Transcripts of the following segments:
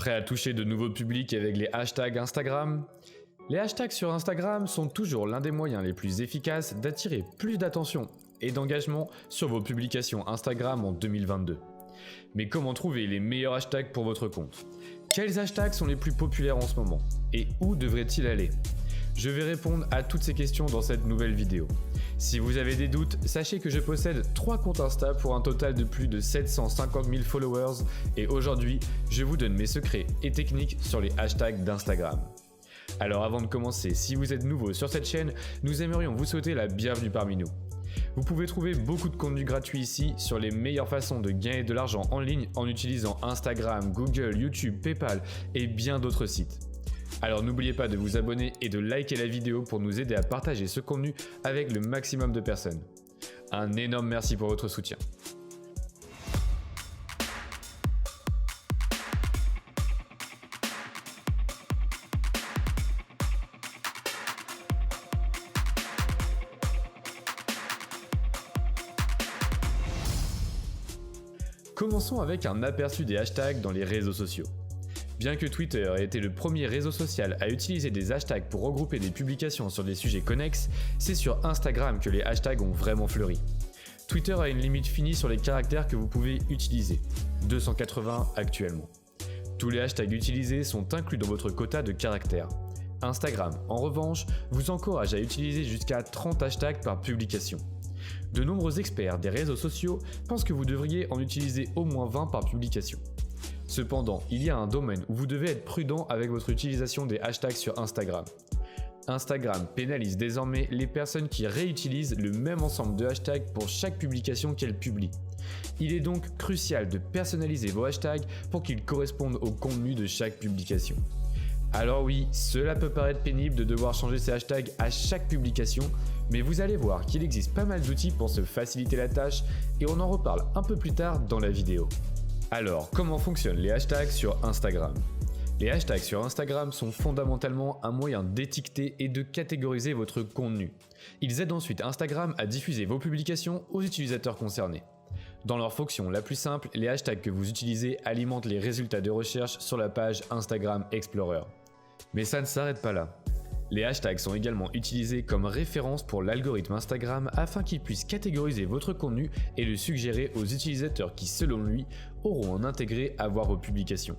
Prêt à toucher de nouveaux publics avec les hashtags Instagram ? Les hashtags sur Instagram sont toujours l'un des moyens les plus efficaces d'attirer plus d'attention et d'engagement sur vos publications Instagram en 2022. Mais comment trouver les meilleurs hashtags pour votre compte ? Quels hashtags sont les plus populaires en ce moment ? Et où devraient-ils aller ? Je vais répondre à toutes ces questions dans cette nouvelle vidéo. Si vous avez des doutes, sachez que je possède 3 comptes Insta pour un total de plus de 750 000 followers et aujourd'hui, je vous donne mes secrets et techniques sur les hashtags d'Instagram. Alors avant de commencer, si vous êtes nouveau sur cette chaîne, nous aimerions vous souhaiter la bienvenue parmi nous. Vous pouvez trouver beaucoup de contenu gratuit ici sur les meilleures façons de gagner de l'argent en ligne en utilisant Instagram, Google, YouTube, PayPal et bien d'autres sites. Alors n'oubliez pas de vous abonner et de liker la vidéo pour nous aider à partager ce contenu avec le maximum de personnes. Un énorme merci pour votre soutien. Commençons avec un aperçu des hashtags dans les réseaux sociaux. Bien que Twitter ait été le premier réseau social à utiliser des hashtags pour regrouper des publications sur des sujets connexes, c'est sur Instagram que les hashtags ont vraiment fleuri. Twitter a une limite finie sur les caractères que vous pouvez utiliser, 280 actuellement. Tous les hashtags utilisés sont inclus dans votre quota de caractères. Instagram, en revanche, vous encourage à utiliser jusqu'à 30 hashtags par publication. De nombreux experts des réseaux sociaux pensent que vous devriez en utiliser au moins 20 par publication. Cependant, il y a un domaine où vous devez être prudent avec votre utilisation des hashtags sur Instagram. Instagram pénalise désormais les personnes qui réutilisent le même ensemble de hashtags pour chaque publication qu'elles publient. Il est donc crucial de personnaliser vos hashtags pour qu'ils correspondent au contenu de chaque publication. Alors oui, cela peut paraître pénible de devoir changer ces hashtags à chaque publication, mais vous allez voir qu'il existe pas mal d'outils pour se faciliter la tâche et on en reparle un peu plus tard dans la vidéo. Alors, comment fonctionnent les hashtags sur Instagram ? Les hashtags sur Instagram sont fondamentalement un moyen d'étiqueter et de catégoriser votre contenu. Ils aident ensuite Instagram à diffuser vos publications aux utilisateurs concernés. Dans leur fonction la plus simple, les hashtags que vous utilisez alimentent les résultats de recherche sur la page Instagram Explorer. Mais ça ne s'arrête pas là. Les hashtags sont également utilisés comme référence pour l'algorithme Instagram afin qu'il puisse catégoriser votre contenu et le suggérer aux utilisateurs qui, selon lui, auront un intérêt à voir vos publications.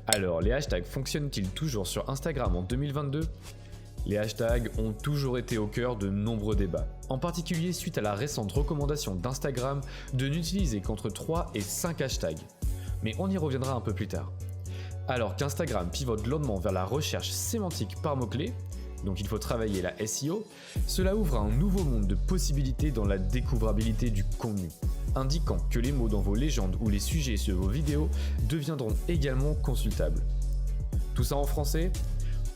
Alors, les hashtags fonctionnent-ils toujours sur Instagram en 2022 ? Les hashtags ont toujours été au cœur de nombreux débats, en particulier suite à la récente recommandation d'Instagram de n'utiliser qu'entre 3 et 5 hashtags. Mais on y reviendra un peu plus tard. Alors qu'Instagram pivote lentement vers la recherche sémantique par mots-clés, donc il faut travailler la SEO, cela ouvre un nouveau monde de possibilités dans la découvrabilité du contenu, indiquant que les mots dans vos légendes ou les sujets sur vos vidéos deviendront également consultables. Tout ça en français ?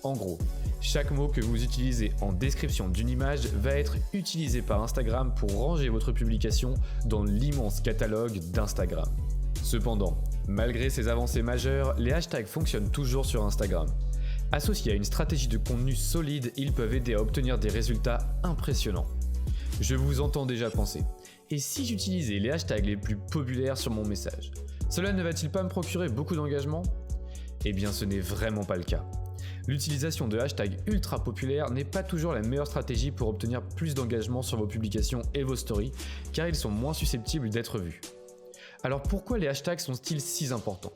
En gros, chaque mot que vous utilisez en description d'une image va être utilisé par Instagram pour ranger votre publication dans l'immense catalogue d'Instagram. Cependant, malgré ces avancées majeures, les hashtags fonctionnent toujours sur Instagram. Associés à une stratégie de contenu solide, ils peuvent aider à obtenir des résultats impressionnants. Je vous entends déjà penser. Et si j'utilisais les hashtags les plus populaires sur mon message, cela ne va-t-il pas me procurer beaucoup d'engagement ? Eh bien, ce n'est vraiment pas le cas. L'utilisation de hashtags ultra populaires n'est pas toujours la meilleure stratégie pour obtenir plus d'engagement sur vos publications et vos stories, car ils sont moins susceptibles d'être vus. Alors pourquoi les hashtags sont-ils si importants ?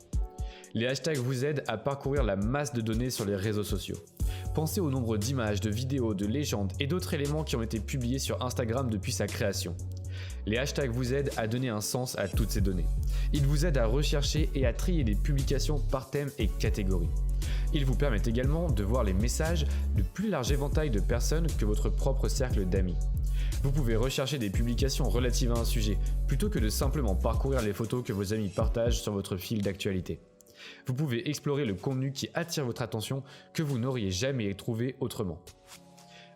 Les hashtags vous aident à parcourir la masse de données sur les réseaux sociaux. Pensez au nombre d'images, de vidéos, de légendes et d'autres éléments qui ont été publiés sur Instagram depuis sa création. Les hashtags vous aident à donner un sens à toutes ces données. Ils vous aident à rechercher et à trier des publications par thème et catégorie. Ils vous permettent également de voir les messages de plus large éventail de personnes que votre propre cercle d'amis. Vous pouvez rechercher des publications relatives à un sujet, plutôt que de simplement parcourir les photos que vos amis partagent sur votre fil d'actualité. Vous pouvez explorer le contenu qui attire votre attention que vous n'auriez jamais trouvé autrement.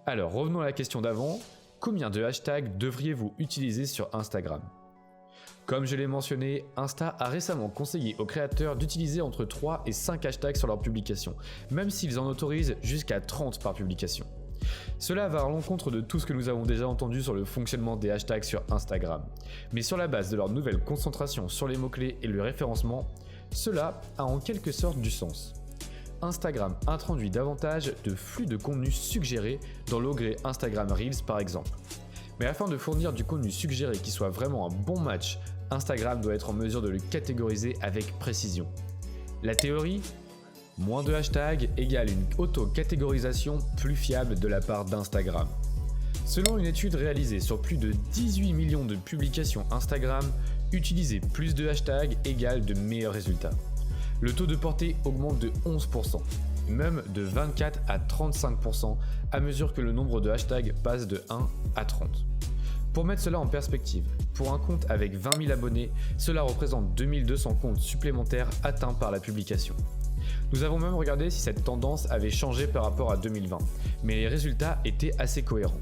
Alors revenons à la question d'avant, combien de hashtags devriez-vous utiliser sur Instagram ? Comme je l'ai mentionné, Insta a récemment conseillé aux créateurs d'utiliser entre 3 et 5 hashtags sur leurs publications, même s'ils en autorisent jusqu'à 30 par publication. Cela va à l'encontre de tout ce que nous avons déjà entendu sur le fonctionnement des hashtags sur Instagram. Mais sur la base de leur nouvelle concentration sur les mots-clés et le référencement, Cela a en quelque sorte du sens. Instagram introduit davantage de flux de contenu suggéré dans l'onglet Instagram Reels par exemple. Mais afin de fournir du contenu suggéré qui soit vraiment un bon match, Instagram doit être en mesure de le catégoriser avec précision. La théorie ? Moins de hashtags égale une auto-catégorisation plus fiable de la part d'Instagram. Selon une étude réalisée sur plus de 18 millions de publications Instagram, utiliser plus de hashtags égale de meilleurs résultats. Le taux de portée augmente de 11%, même de 24 à 35% à mesure que le nombre de hashtags passe de 1 à 30. Pour mettre cela en perspective, pour un compte avec 20 000 abonnés, cela représente 2200 comptes supplémentaires atteints par la publication. Nous avons même regardé si cette tendance avait changé par rapport à 2020, mais les résultats étaient assez cohérents.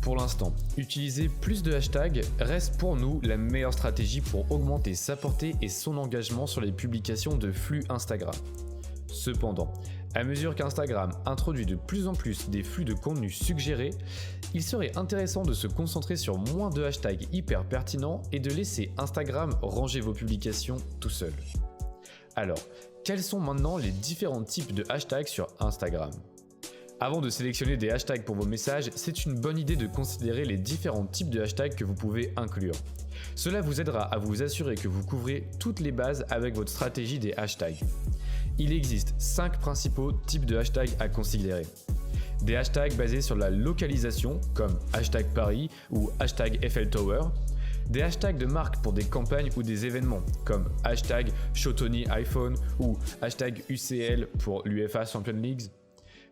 Pour l'instant, utiliser plus de hashtags reste pour nous la meilleure stratégie pour augmenter sa portée et son engagement sur les publications de flux Instagram. Cependant, à mesure qu'Instagram introduit de plus en plus des flux de contenu suggérés, il serait intéressant de se concentrer sur moins de hashtags hyper pertinents et de laisser Instagram ranger vos publications tout seul. Alors, quels sont maintenant les différents types de hashtags sur Instagram ? Avant de sélectionner des hashtags pour vos messages, c'est une bonne idée de considérer les différents types de hashtags que vous pouvez inclure. Cela vous aidera à vous assurer que vous couvrez toutes les bases avec votre stratégie des hashtags. Il existe 5 principaux types de hashtags à considérer. Des hashtags basés sur la localisation, comme hashtag Paris ou hashtag Eiffel Tower. Des hashtags de marque pour des campagnes ou des événements, comme hashtag Shotoni iPhone ou hashtag UCL pour l'UEFA Champions League.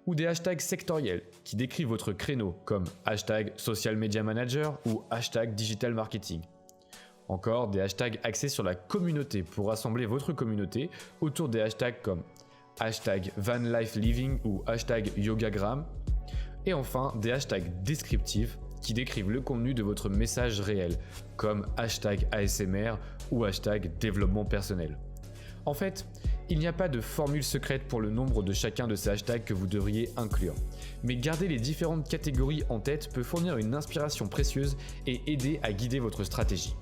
Ou des hashtags sectoriels qui décrivent votre créneau, comme hashtag Social Media Manager ou hashtag Digital Marketing. Encore des hashtags axés sur la communauté pour rassembler votre communauté autour des hashtags comme hashtag Van Life Living ou hashtag Yogagram. Et enfin des hashtags descriptifs qui décrivent le contenu de votre message réel, comme hashtag ASMR ou hashtag développement personnel. En fait, il n'y a pas de formule secrète pour le nombre de chacun de ces hashtags que vous devriez inclure, mais garder les différentes catégories en tête peut fournir une inspiration précieuse et aider à guider votre stratégie.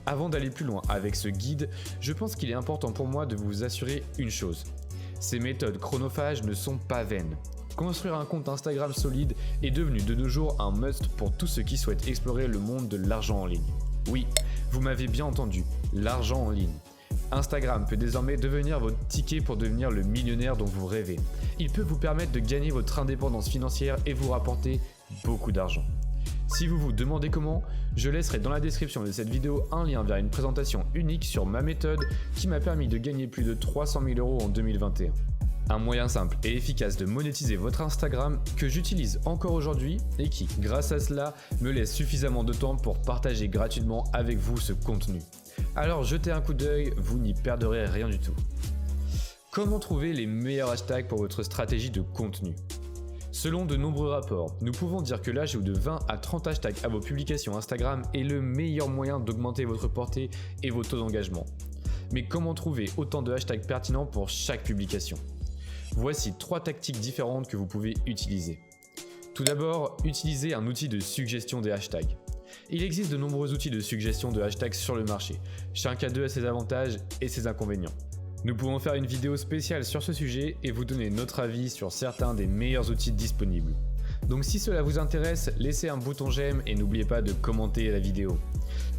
Avant d'aller plus loin avec ce guide, je pense qu'il est important pour moi de vous assurer une chose. Ces méthodes chronophages ne sont pas vaines. Construire un compte Instagram solide est devenu de nos jours un must pour tous ceux qui souhaitent explorer le monde de l'argent en ligne. Oui, vous m'avez bien entendu, l'argent en ligne. Instagram peut désormais devenir votre ticket pour devenir le millionnaire dont vous rêvez. Il peut vous permettre de gagner votre indépendance financière et vous rapporter beaucoup d'argent. Si vous vous demandez comment, je laisserai dans la description de cette vidéo un lien vers une présentation unique sur ma méthode qui m'a permis de gagner plus de 300 000 € en 2021. Un moyen simple et efficace de monétiser votre Instagram que j'utilise encore aujourd'hui et qui, grâce à cela, me laisse suffisamment de temps pour partager gratuitement avec vous ce contenu. Alors jetez un coup d'œil, vous n'y perdrez rien du tout. Comment trouver les meilleurs hashtags pour votre stratégie de contenu ? Selon de nombreux rapports, nous pouvons dire que l'ajout de 20 à 30 hashtags à vos publications Instagram est le meilleur moyen d'augmenter votre portée et vos taux d'engagement. Mais comment trouver autant de hashtags pertinents pour chaque publication ? Voici 3 tactiques différentes que vous pouvez utiliser. Tout d'abord, utilisez un outil de suggestion des hashtags. Il existe de nombreux outils de suggestion de hashtags sur le marché. Chacun d'eux a ses avantages et ses inconvénients. Nous pouvons faire une vidéo spéciale sur ce sujet et vous donner notre avis sur certains des meilleurs outils disponibles. Donc si cela vous intéresse, laissez un bouton j'aime et n'oubliez pas de commenter la vidéo.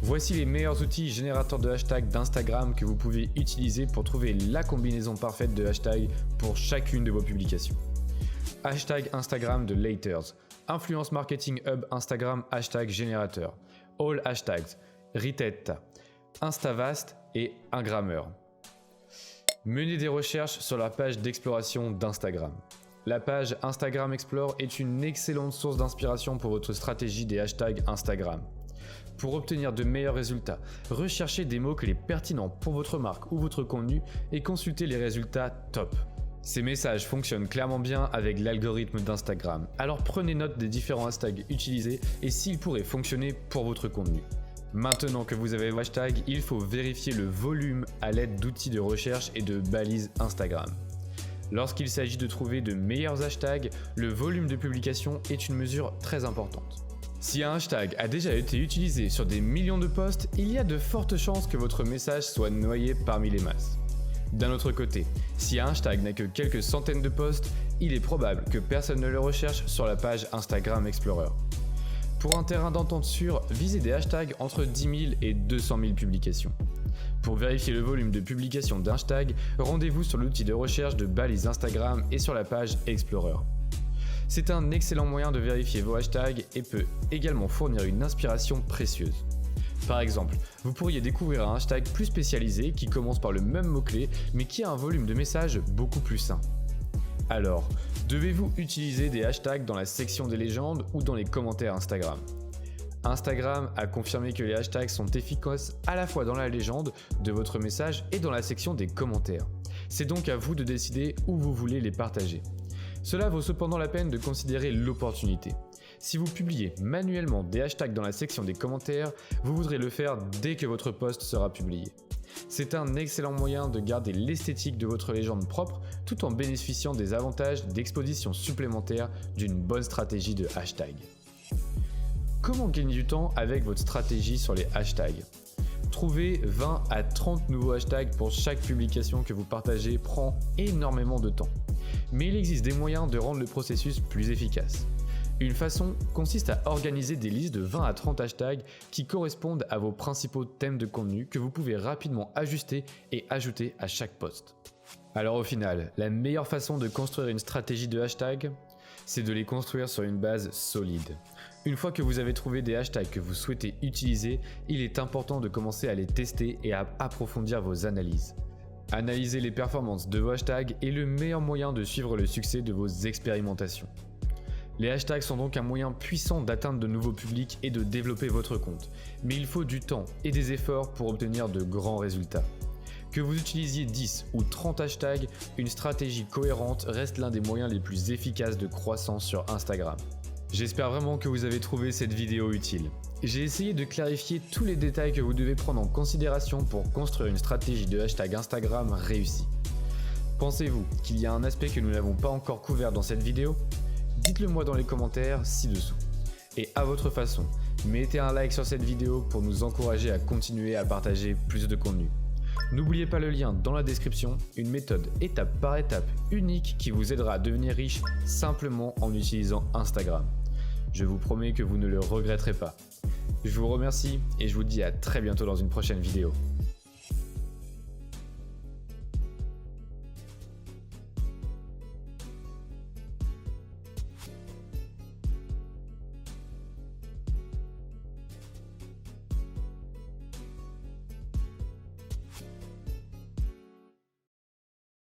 Voici les meilleurs outils générateurs de hashtags d'Instagram que vous pouvez utiliser pour trouver la combinaison parfaite de hashtags pour chacune de vos publications. Hashtag Instagram de Laters, Influence Marketing Hub Instagram hashtag générateur, All Hashtags, Ritetta, Instavast et Ingrammer. Menez des recherches sur la page d'exploration d'Instagram. La page Instagram Explore est une excellente source d'inspiration pour votre stratégie des hashtags Instagram. Pour obtenir de meilleurs résultats, recherchez des mots-clés pertinents pour votre marque ou votre contenu et consultez les résultats top. Ces messages fonctionnent clairement bien avec l'algorithme d'Instagram, alors prenez note des différents hashtags utilisés et s'ils pourraient fonctionner pour votre contenu. Maintenant que vous avez vos hashtags, il faut vérifier le volume à l'aide d'outils de recherche et de balises Instagram. Lorsqu'il s'agit de trouver de meilleurs hashtags, le volume de publication est une mesure très importante. Si un hashtag a déjà été utilisé sur des millions de posts, il y a de fortes chances que votre message soit noyé parmi les masses. D'un autre côté, si un hashtag n'a que quelques centaines de posts, il est probable que personne ne le recherche sur la page Instagram Explorer. Pour un terrain d'entente sûr, visez des hashtags entre 10 000 et 200 000 publications. Pour vérifier le volume de publication d'un hashtag, rendez-vous sur l'outil de recherche de balise Instagram et sur la page Explorer. C'est un excellent moyen de vérifier vos hashtags et peut également fournir une inspiration précieuse. Par exemple, vous pourriez découvrir un hashtag plus spécialisé qui commence par le même mot-clé mais qui a un volume de messages beaucoup plus sain. Alors, devez-vous utiliser des hashtags dans la section des légendes ou dans les commentaires Instagram ? Instagram a confirmé que les hashtags sont efficaces à la fois dans la légende de votre message et dans la section des commentaires. C'est donc à vous de décider où vous voulez les partager. Cela vaut cependant la peine de considérer l'opportunité. Si vous publiez manuellement des hashtags dans la section des commentaires, vous voudrez le faire dès que votre post sera publié. C'est un excellent moyen de garder l'esthétique de votre légende propre tout en bénéficiant des avantages d'exposition supplémentaire d'une bonne stratégie de hashtag. Comment gagner du temps avec votre stratégie sur les hashtags ? Trouver 20 à 30 nouveaux hashtags pour chaque publication que vous partagez prend énormément de temps. Mais il existe des moyens de rendre le processus plus efficace. Une façon consiste à organiser des listes de 20 à 30 hashtags qui correspondent à vos principaux thèmes de contenu que vous pouvez rapidement ajuster et ajouter à chaque post. Alors au final, la meilleure façon de construire une stratégie de hashtags, c'est de les construire sur une base solide. Une fois que vous avez trouvé des hashtags que vous souhaitez utiliser, il est important de commencer à les tester et à approfondir vos analyses. Analyser les performances de vos hashtags est le meilleur moyen de suivre le succès de vos expérimentations. Les hashtags sont donc un moyen puissant d'atteindre de nouveaux publics et de développer votre compte, mais il faut du temps et des efforts pour obtenir de grands résultats. Que vous utilisiez 10 ou 30 hashtags, une stratégie cohérente reste l'un des moyens les plus efficaces de croissance sur Instagram. J'espère vraiment que vous avez trouvé cette vidéo utile. J'ai essayé de clarifier tous les détails que vous devez prendre en considération pour construire une stratégie de hashtag Instagram réussie. Pensez-vous qu'il y a un aspect que nous n'avons pas encore couvert dans cette vidéo ? Dites-le moi dans les commentaires ci-dessous. Et à votre façon, mettez un like sur cette vidéo pour nous encourager à continuer à partager plus de contenu. N'oubliez pas le lien dans la description, une méthode étape par étape unique qui vous aidera à devenir riche simplement en utilisant Instagram. Je vous promets que vous ne le regretterez pas. Je vous remercie et je vous dis à très bientôt dans une prochaine vidéo.